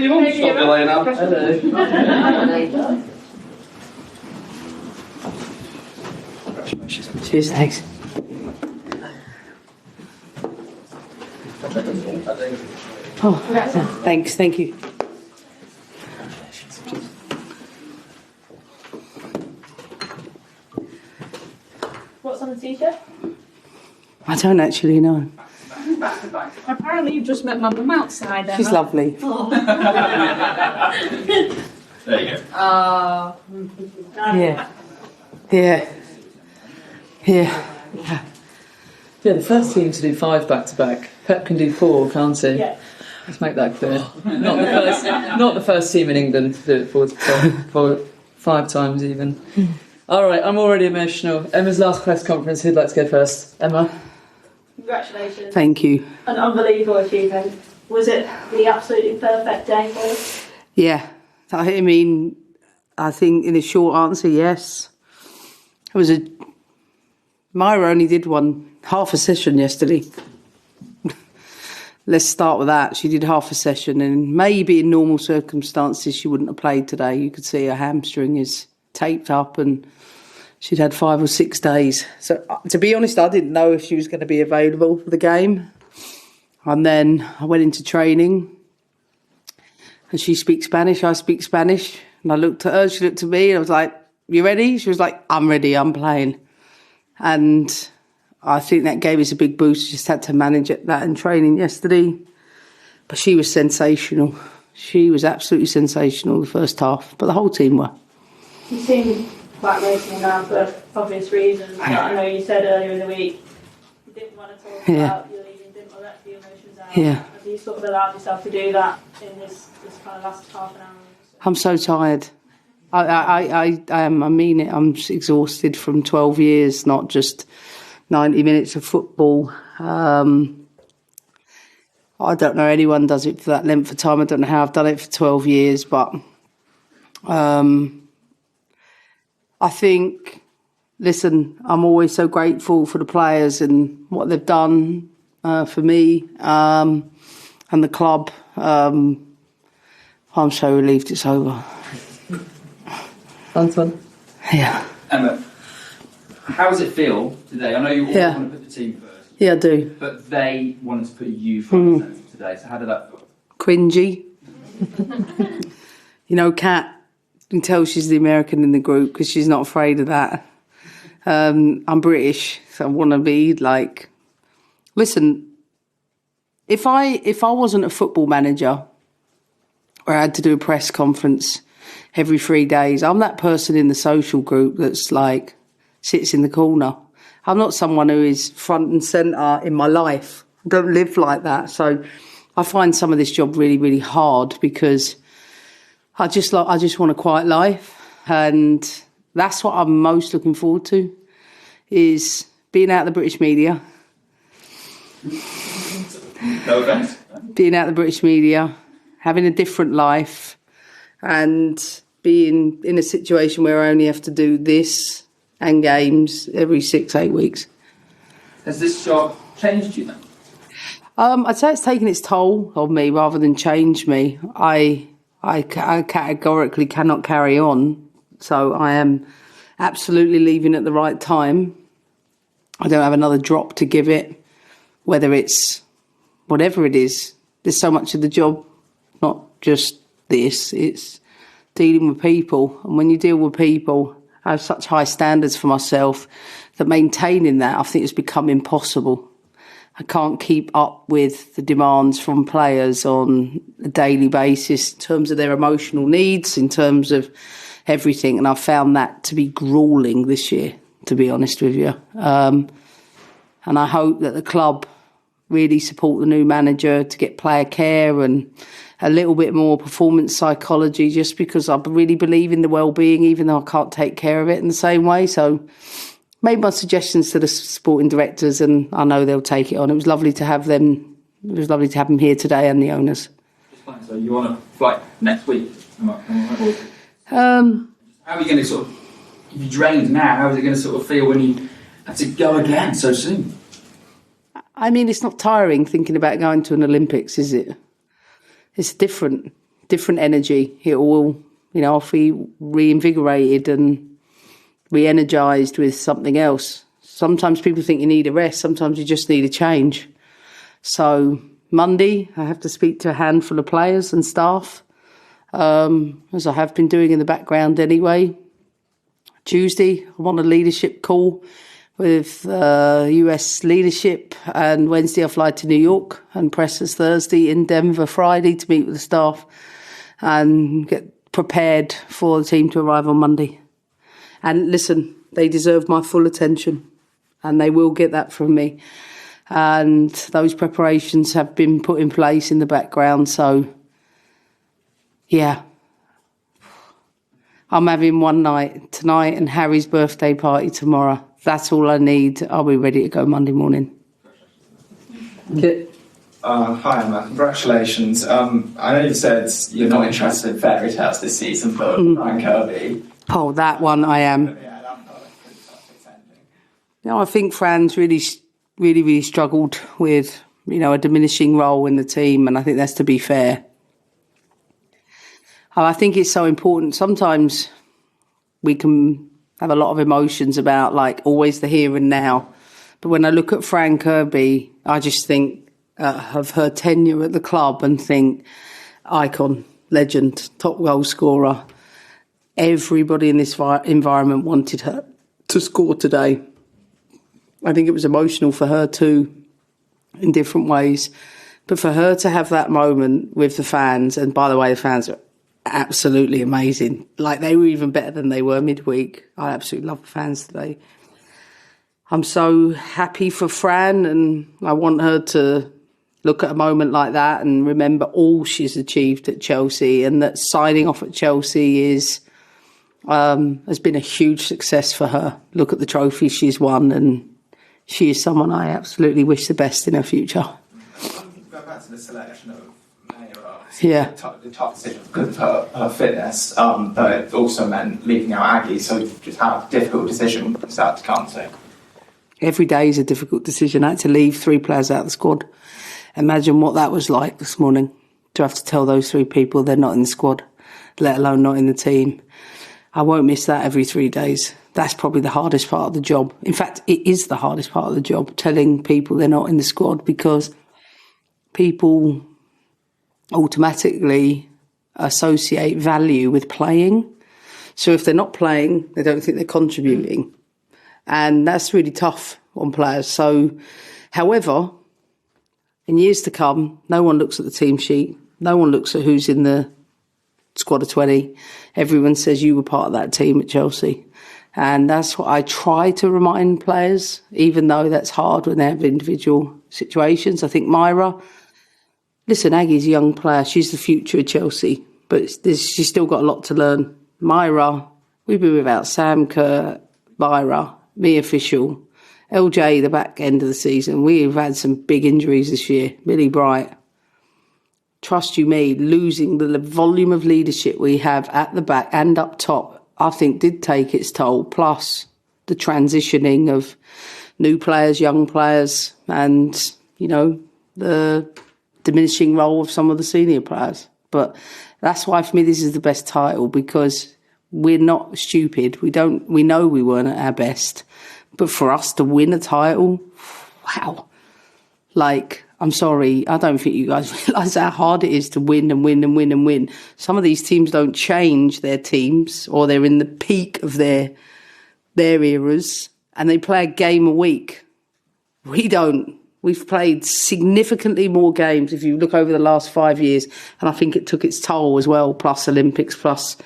you want to stop delaying now. Cheers, thanks. Oh, thanks, thank you. What's on the t-shirt? I don't actually know. Apparently you've just met my mum outside then. She's lovely. Oh. There you go. Yeah. Yeah. Yeah. Yeah, the first team to do 5 back-to-back. Pep can do 4, can't he? Yeah. Let's make that clear. Not the first team in England to do it 4 5 times even. All right, I'm already emotional. Emma's last press conference. Who'd like to go first? Emma. Congratulations. Thank you. An unbelievable achievement. Was it the absolutely perfect day for you? Yeah. I mean, I think in a short answer, yes. It was Myra only did half a session yesterday. Let's start with that. She did half a session, and maybe in normal circumstances she wouldn't have played today. You could see her hamstring is taped up and she'd had 5 or 6 days. So to be honest, I didn't know if she was going to be available for the game. And then I went into training and she speaks Spanish, I speak Spanish. And I looked at her, she looked at me and I was like, you ready? She was like, I'm ready, I'm playing. And I think that gave us a big boost. Just had to manage that in training yesterday. But she was sensational. She was absolutely sensational the first half, but the whole team were. You seem quite racing now for obvious reasons. But I know you said earlier in the week you didn't want to talk about your leaving, didn't want to let the emotions out. Yeah. Have you sort of allowed yourself to do that in this kind of last half an hour? I'm so tired. I am. I mean it. I'm exhausted from 12 years, not just 90 minutes of football. I don't know anyone does it for that length of time. I don't know how I've done it for 12 years, but I think, listen, I'm always so grateful for the players and what they've done for me and the club. I'm so relieved it's over. Anton. Yeah. Emma, how does it feel today? I know you always want to put the team first. Yeah, I do. But they wanted to put you front and centre today. So how did that feel? Cringy. You know, Kat, you can tell she's the American in the group because she's not afraid of that. I'm British, so I want to be like... Listen, if I wasn't a football manager or I had to do a press conference every 3 days, I'm that person in the social group that's like, sits in the corner. I'm not someone who is front and centre in my life. I don't live like that. So I find some of this job really, really hard because I just want a quiet life. And that's what I'm most looking forward to, is being out of the British media. No offence. Being out of the British media, having a different life, and being in a situation where I only have to do this and games every 6-8 weeks. Has this job changed you then? I'd say it's taken its toll on me rather than changed me. I categorically cannot carry on, so I am absolutely leaving at the right time. I don't have another drop to give it, whether it's whatever it is. There's so much of the job, not just this, it's dealing with people. And when you deal with people, I have such high standards for myself that maintaining that, I think, has become impossible. I can't keep up with the demands from players on a daily basis in terms of their emotional needs, in terms of everything. And I've found that to be gruelling this year, to be honest with you. And I hope that the club really support the new manager to get player care and a little bit more performance psychology, just because I really believe in the well-being, even though I can't take care of it in the same way. So made my suggestions to the sporting directors, and I know they'll take it on. It was lovely to have them. It was lovely to have them here today, and the owners. So you want to flight next week? How are you going to sort of, if you're drained now, how is it going to sort of feel when you have to go again so soon? I mean, it's not tiring thinking about going to an Olympics, is it? It's a different different energy. It will, I'll feel reinvigorated and re-energized with something else. Sometimes people think you need a rest. Sometimes you just need a change. So Monday, I have to speak to a handful of players and staff, as I have been doing in the background anyway. Tuesday, I'm on a leadership call with US leadership, and Wednesday I fly to New York, and pressers Thursday in Denver Friday to meet with the staff and get prepared for the team to arrive on Monday. And listen, they deserve my full attention, and they will get that from me. And those preparations have been put in place in the background. So, yeah, I'm having one night tonight and Harry's birthday party tomorrow. That's all I need. I'll be ready to go Monday morning. Okay. Hi Emma, congratulations. I know you said you're not interested in fairy tales this season, but Ryan Kirby. Oh, that one I am. Yeah, that felt like a pretty toxic ending. I think Fran's really struggled with, a diminishing role in the team, and I think that's to be fair. I think it's so important. Sometimes we can have a lot of emotions about, like, always the here and now. But when I look at Fran Kirby, I just think of her tenure at the club and think icon, legend, top goal scorer. Everybody in this environment wanted her to score today. I think it was emotional for her too, in different ways. But for her to have that moment with the fans, and by the way, the fans are absolutely amazing. Like, they were even better than they were midweek. I absolutely love the fans today. I'm so happy for Fran, and I want her to look at a moment like that and remember all she's achieved at Chelsea, and that signing off at Chelsea has been a huge success for her. Look at the trophies she's won, and she is someone I absolutely wish the best in her future. Going back to the selection of Mayor, Yeah. the top decision because of her fitness, but it also meant leaving out Aggie, so just how difficult a decision was that to come to? Every day is a difficult decision. I had to leave 3 players out of the squad. Imagine what that was like this morning, to have to tell those 3 people they're not in the squad, let alone not in the team. I won't miss that every 3 days. That's probably the hardest part of the job. In fact, it is the hardest part of the job, telling people they're not in the squad, because people automatically associate value with playing. So if they're not playing, they don't think they're contributing. And that's really tough on players. So, however, in years to come, no one looks at the team sheet. No one looks at who's in the squad of 20. Everyone says you were part of that team at Chelsea. And that's what I try to remind players, even though that's hard when they have individual situations. I think Myra, listen, Aggie's a young player. She's the future of Chelsea, but she's still got a lot to learn. Myra, we've been without Sam Kerr, Myra, me official, LJ the back end of the season. We've had some big injuries this year. Billy Bright. Trust you me, losing the volume of leadership we have at the back and up top, I think did take its toll, plus the transitioning of new players, young players, and, the diminishing role of some of the senior players. But that's why, for me, this is the best title, because we're not stupid. We know we weren't at our best. But for us to win a title, wow. Like, I'm sorry, I don't think you guys realise how hard it is to win and win and win and win. Some of these teams don't change their teams, or they're in the peak of their eras, and they play a game a week. We don't. We've played significantly more games if you look over the last 5 years, and I think it took its toll as well, plus Olympics, plus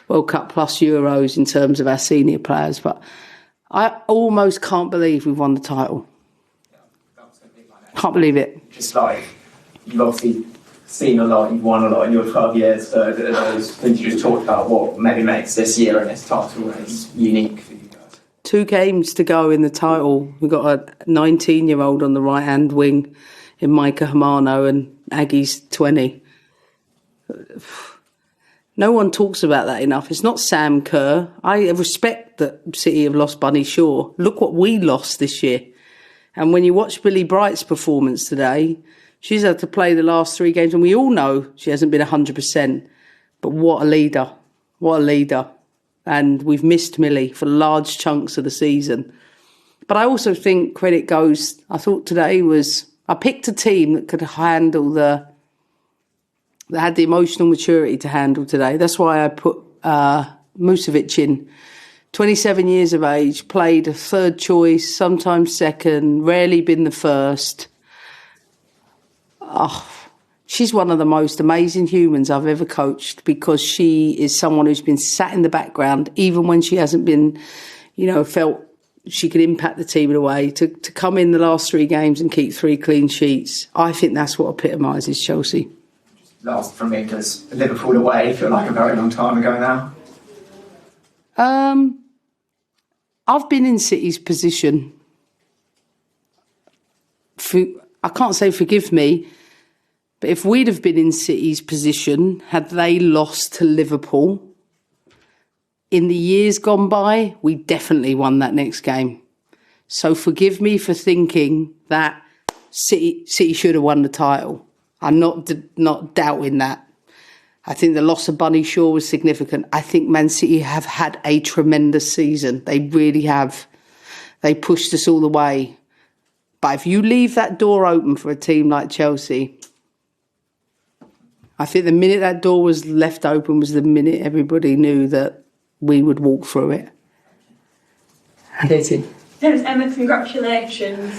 World Cup, plus Euros in terms of our senior players. But I almost can't believe we've won the title. Can't believe it. Just like, you've obviously seen a lot, you've won a lot in your 12 years, so those things you just talked about, what maybe makes this year and this title race unique for you guys? 2 games to go in the title. We've got a 19-year-old on the right-hand wing in Micah Hamano, and Aggie's 20. No one talks about that enough. It's not Sam Kerr. I respect that City have lost Bunny Shaw. Look what we lost this year. And when you watch Billy Bright's performance today, She's had to play the last 3 games, and we all know she hasn't been 100%. But what a leader. What a leader. And we've missed Millie for large chunks of the season. But I also think credit goes, I thought today was, I picked a team that could handle that had the emotional maturity to handle today. That's why I put Musovic in. 27 years of age, played a third choice, sometimes second, rarely been the first. Oh, she's one of the most amazing humans I've ever coached, because she is someone who's been sat in the background, even when she hasn't been, felt she could impact the team in a way, to come in the last 3 games and keep 3 clean sheets. I think that's what epitomises Chelsea. Last from me, does Liverpool away feel like a very long time ago now? I've been in City's position. I can't say forgive me, but if we'd have been in City's position, had they lost to Liverpool in the years gone by, we definitely won that next game. So forgive me for thinking that City should have won the title. I'm not doubting that. I think the loss of Bunny Shaw was significant. I think Man City have had a tremendous season. They really have. They pushed us all the way. But if you leave that door open for a team like Chelsea, I think the minute that door was left open was the minute everybody knew that we would walk through it. Katie. Yes, Emma, congratulations.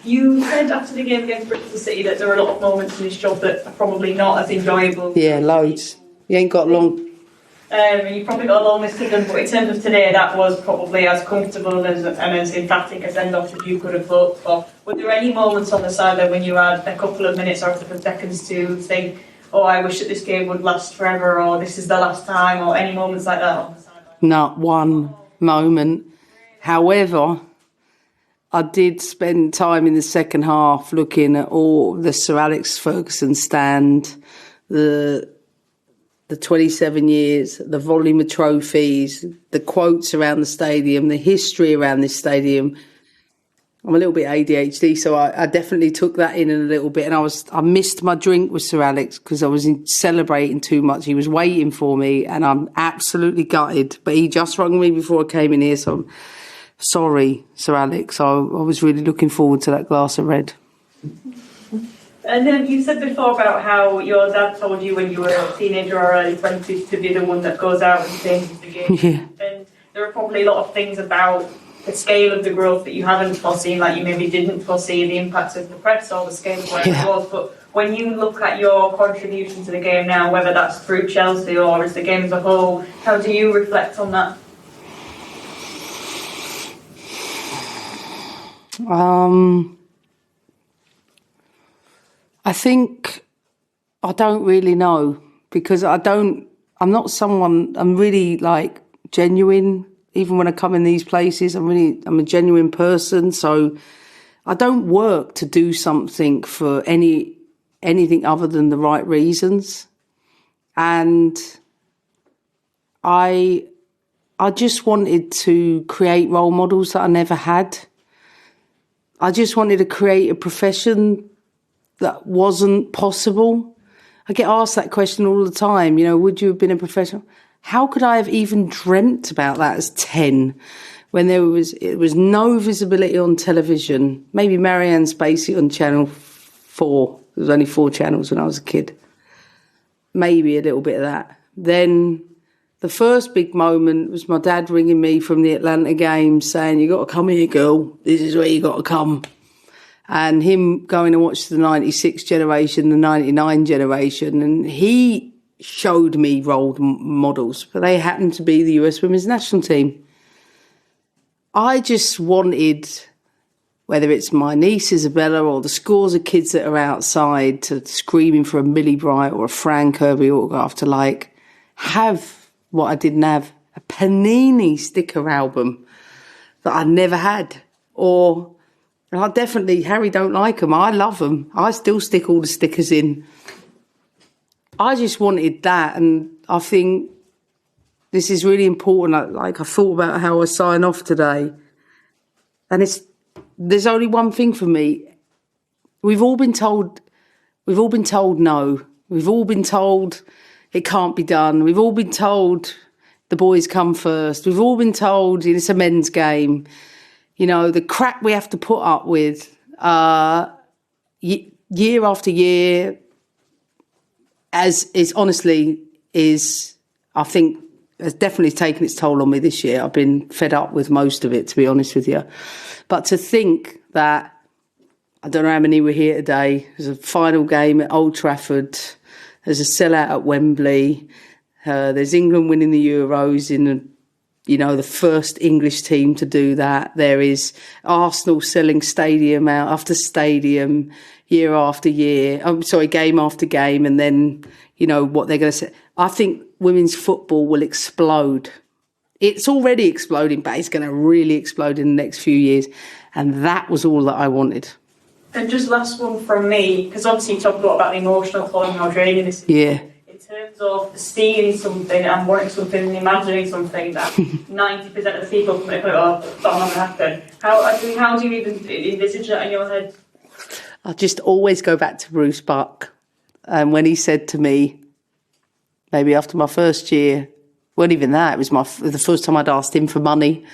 You said after the game against Bristol City that there are a lot of moments in this job that are probably not as enjoyable. Yeah, loads. You ain't got long. You probably got a long list of them, but in terms of today, that was probably as comfortable and as emphatic a send-off as you could have hoped for. Were there any moments on the sideline when you had a couple of minutes or a couple of seconds to think, oh, I wish that this game would last forever, or this is the last time, or any moments like that on the sideline? Not one moment. However, I did spend time in the second half looking at all the Sir Alex Ferguson stand, the 27 years, the volume of trophies, the quotes around the stadium, the history around this stadium. I'm a little bit ADHD, so I definitely took that in a little bit. And I missed my drink with Sir Alex because I was celebrating too much. He was waiting for me, and I'm absolutely gutted. But he just rang me before I came in here, so I'm sorry, Sir Alex. I was really looking forward to that glass of red. And then you said before about how your dad told you when you were a teenager or early 20s to be the one that goes out and changes the game. Yeah. And there are probably a lot of things about the scale of the growth that you haven't foreseen, like you maybe didn't foresee the impact of the press or the scale of where it was. But when you look at your contribution to the game now, whether that's through Chelsea or as the game as a whole, how do you reflect on that? I think I don't really know, because I'm not someone, I'm really like genuine. Even when I come in these places, I'm a genuine person. So I don't work to do something for anything other than the right reasons. And I just wanted to create role models that I never had. I just wanted to create a profession that wasn't possible. I get asked that question all the time. Would you have been a professional? How could I have even dreamt about that as 10 when it was no visibility on television? Maybe Marianne Spacey on Channel 4. There was only 4 channels when I was a kid. Maybe a little bit of that. Then the first big moment was my dad ringing me from the Atlanta game saying, "You got to come here, girl. This is where you got to come." And him going to watch the 96 generation, the 99 generation, and he showed me role models, but they happened to be the US Women's National Team. I just wanted, whether it's my niece Isabella or the scores of kids that are outside to screaming for a Millie Bright or a Fran Kirby autograph, to have what I didn't have, a Panini sticker album that I never had. Or, and I definitely, Harry don't like them, I love them, I still stick all the stickers in. I just wanted that, and I think this is really important. I thought about how I sign off today, and there's only one thing for me. We've all been told no. We've all been told it can't be done. We've all been told the boys come first. We've all been told it's a men's game. You know, the crap we have to put up with year after year, as is honestly is, I think, has definitely taken its toll on me this year. I've been fed up with most of it, to be honest with you. But to think that, I don't know how many were here today, there's a final game at Old Trafford, there's a sellout at Wembley, there's England winning the Euros in the first English team to do that. There is Arsenal selling stadium out after stadium, year after year. Game after game, and then, what they're going to say. I think women's football will explode. It's already exploding, but it's going to really explode in the next few years. And that was all that I wanted. And just last one from me, because obviously you talked a lot about the emotional toll and how draining this is. Yeah. In terms of seeing something and wanting something and imagining something that 90% of the people come oh, that's not going to happen. How do you even envisage that in your head? I just always go back to Bruce Buck. And when he said to me, maybe after my first year, wasn't even that, it was the first time I'd asked him for money.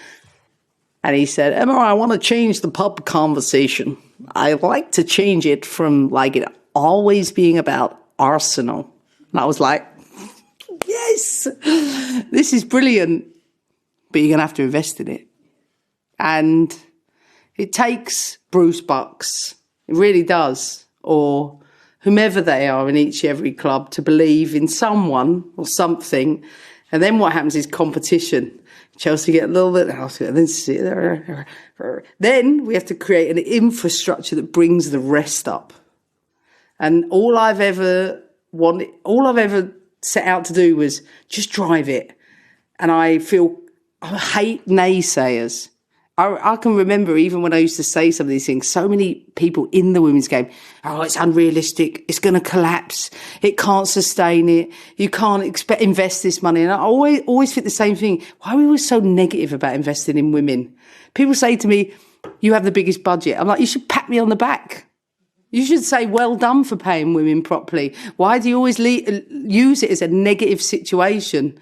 And he said, Emma, I want to change the pub conversation. I like to change it from like it always being about Arsenal. And I was like, yes, this is brilliant. But you're going to have to invest in it. And it takes Bruce Bucks, it really does, or whomever they are in every club, to believe in someone or something. And then what happens is competition. Chelsea get a little bit, then we have to create an infrastructure that brings the rest up. And all I've ever set out to do was just drive it. And I hate naysayers. I can remember even when I used to say some of these things, so many people in the women's game, it's unrealistic, it's going to collapse, it can't sustain it, you can't invest this money. And I always think the same thing. Why are we always so negative about investing in women? People say to me, you have the biggest budget. I'm like, you should pat me on the back. You should say, well done for paying women properly. Why do you always use it as a negative situation?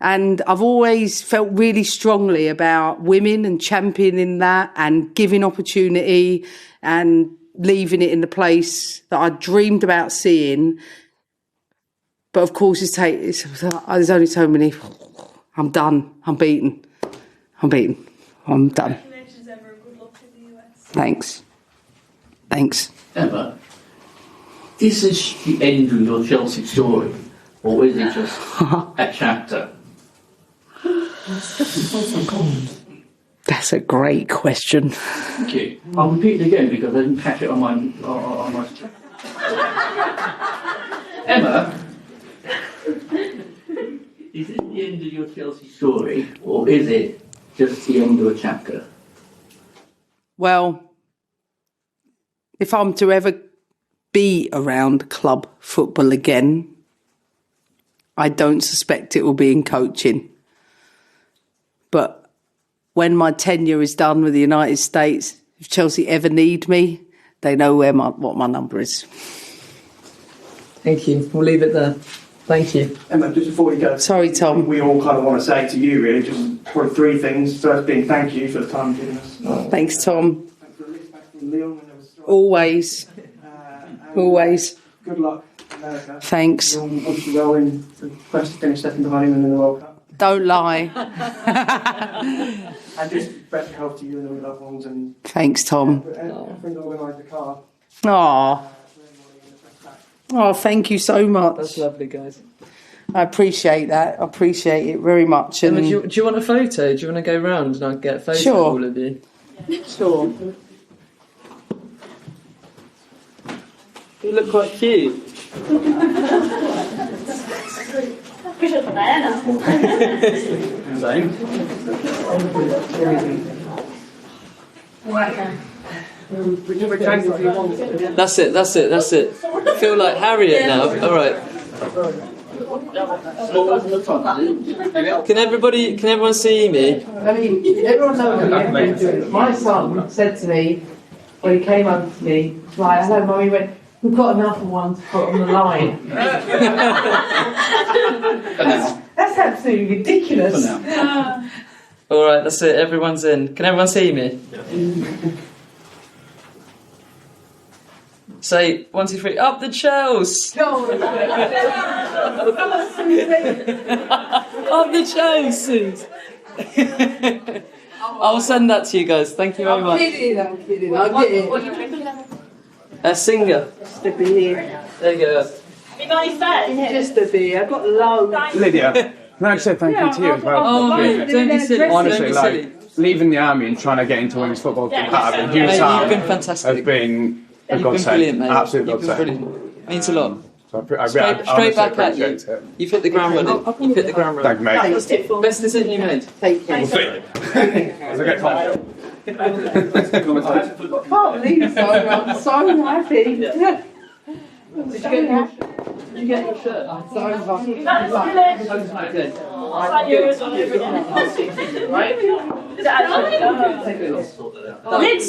And I've always felt really strongly about women and championing that and giving opportunity and leaving it in the place that I dreamed about seeing. But of course, there's only so many. I'm done. I'm beaten. I'm done. Congratulations, Emma, and good luck in the US. Thanks. Emma, is this the end of your Chelsea story, or is it just a chapter? That's a great question. Thank you. I'll repeat it again because I didn't catch it on my. Emma, is it the end of your Chelsea story, or is it just the end of a chapter? Well, if I'm to ever be around club football again, I don't suspect it will be in coaching. But when my tenure is done with the United States, if Chelsea ever need me, they know what my number is. Thank you. We'll leave it there. Thank you. Emma, just before you go. Sorry, Tom. We all kind of want to say to you, really, just probably three things. First being thank you for the time you've given us. Thanks, Tom. Thanks for the list back from Leon when there was strike. Always. Always. Good luck, America. Thanks. You'll wish you well in the quest to finish second behind England in the World Cup. Don't lie. And just best of health to you and all your loved ones. And Thanks, Tom. everything organised the car. Oh, thank you so much. That's lovely, guys. I appreciate that. I appreciate it very much. And Emma, do you want a photo? Do you want to go round and I'll get a photo Sure. of all of you? Sure. You look quite cute. That's it. Feel like Harriet now. All right. Can everyone see me? I mean, everyone knows what my son said to me when he came up to me, Right, hello, Mummy. Went, we've got another one to put on the line. That's absolutely ridiculous. All right, that's it. Everyone's in. Can everyone see me? Say 1, 2, 3. Up the Chels. Up the Chels. I'll send that to you guys. Thank you very much. I'm kidding. I get it. A singer. Just a beer. There you go. Have you got any fares? Just a beer. I've got loads. Lydia, can I just say thank you to you as well? Oh, mate, don't be silly. Honestly, Don't be like silly. leaving the army and trying to get into women's football competitive in due Mate, time you've been fantastic. has been a You've been godsend. brilliant, mate. Absolute You've been godsend. brilliant. Means a lot. So I Straight honestly back at you. appreciate it. You've hit the ground running. You've hit the ground Thank running. you, mate. Best decision you made. Take care. We'll see. As I get time. I can't believe so. I'm so happy. Did you get your shirt? I'm so happy. That's Okay. like yours all over again. Right? Is it actually? Lids?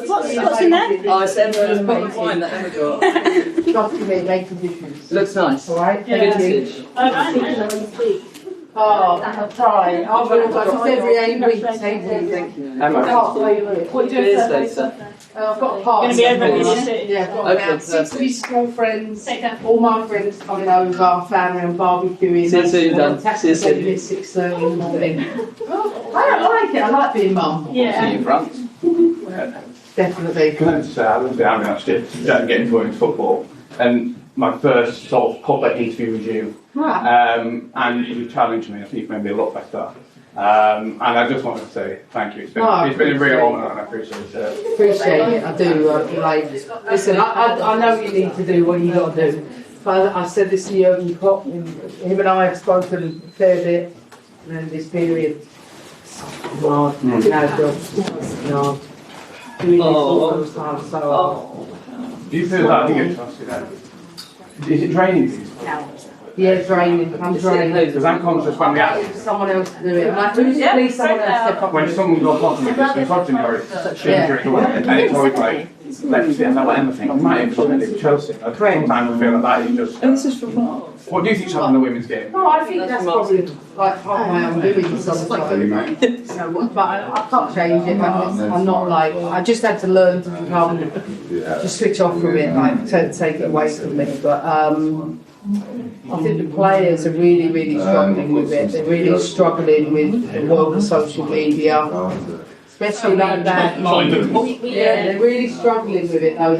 What's in there? Oh, it's Emma's bottle of wine that Emma got. Trust me, make conditions. Looks nice. All right? Vintage. Oh, I'll try. I'll be almost every 8 weeks. Thank you. Emma. I can't believe it. What do you Cheers do? later. I've got a party. Gonna be over in the city. Yeah, I've got Okay, about 60 perfect. school friends, all my friends coming over, family and barbecuing. See you soon, Dan. See you soon. At 6:30 in the morning. I don't like it. I like being mum. Yeah. In France. Definitely. Can I just say, I was the army last year, getting into women's football, and my first sort of public interview was you. Right. And you challenged me. I think you've made me a lot better. And I just wanted to say thank you. It's been a real honour, and I appreciate it. Appreciate it. I do. Listen, I know you need to do what you got to do. But I said this to you, Pop, him and I have spoken a fair bit in this period. Hard. Hard job. Hard. Doing this all those times so hard. Do you feel that you get trusted out? Is it draining for you? Yeah, draining. I'm draining. Because I'm conscious when we act. Someone else to do it. I'm like, please someone else step up. When someone goes off with this misogyny or it's during the week, and it's always like, let me see, I know what Emma thinks. I might have something in Chelsea. Sometimes I feel like that is just. This is from What do you think's happened in the women's game? No, I think that's probably like part of my own doing sometimes. But I can't change it. I'm not like, I just had to learn to become, to switch off from it, like to take it away from me. But I think the players are really, really struggling with it. They're really struggling with the world of social media, especially like that. Yeah, they're really struggling with it though.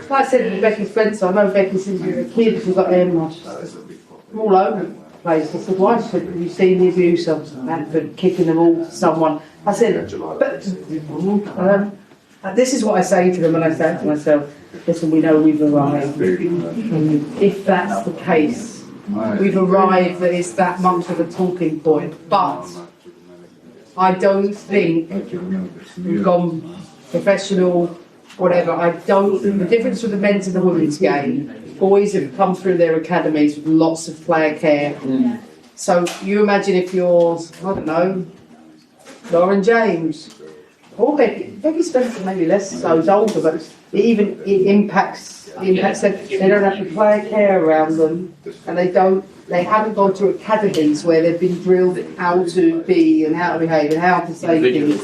Like I said with Becky Spencer, I know Becky since we were a kid, she's got I'm all over the place. I said, why have you seen the abuse of Manford kicking them all to someone? I said, but this is what I say to them, and I say to myself, listen, we know we've arrived. If that's the case, we've arrived that it's that much of a talking point. But I don't think we've gone professional, whatever. I don't. The difference with the men's and the women's game, boys have come through their academies with lots of player care. So you imagine if you're, I don't know, Lauren James, or Becky Spencer, maybe less so, it's older, but it impacts them. They don't have the player care around them, and they haven't gone to academies where they've been drilled how to be and how to behave and how to say things.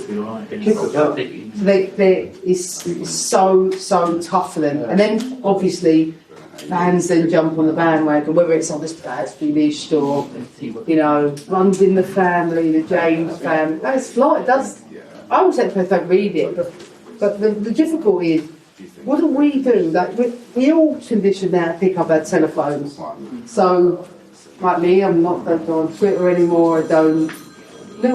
It's so tough for them. And then obviously fans then jump on the bandwagon, whether it's on this bad's finished or, runs in the family, the James family. That's like, I always say to people, don't read it, but the difficulty is, what do we do? Like, we all conditioned now to pick up our telephones. So, like me, don't go on Twitter anymore, a little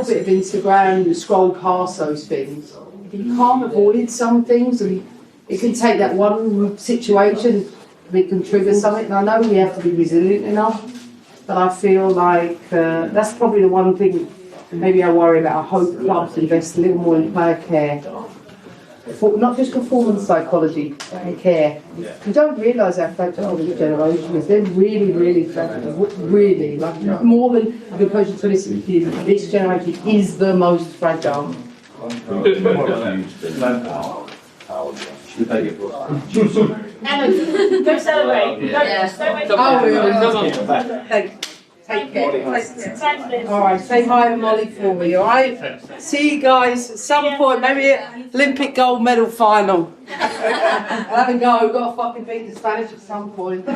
bit of Instagram, you scroll past those things. You can't avoid some things, and it can take that one situation, it can trigger something, and I know we have to be resilient enough, but I feel like that's probably the one thing maybe I worry about. I hope clubs invest a little more in player care. Not just performance psychology and care. You don't realise how fragile this generation is. They're really, really fragile. Really, like more than I've been coaching 26 years. This generation is the most fragile. Should they get Emma, go celebrate. Yeah. Go Oh, we will. Come on. Take care. All right, say hi to Molly for me, all right? See you guys at some point, maybe at Olympic gold medal final. I'll have a go, we've got to fucking beat the Spanish at some point.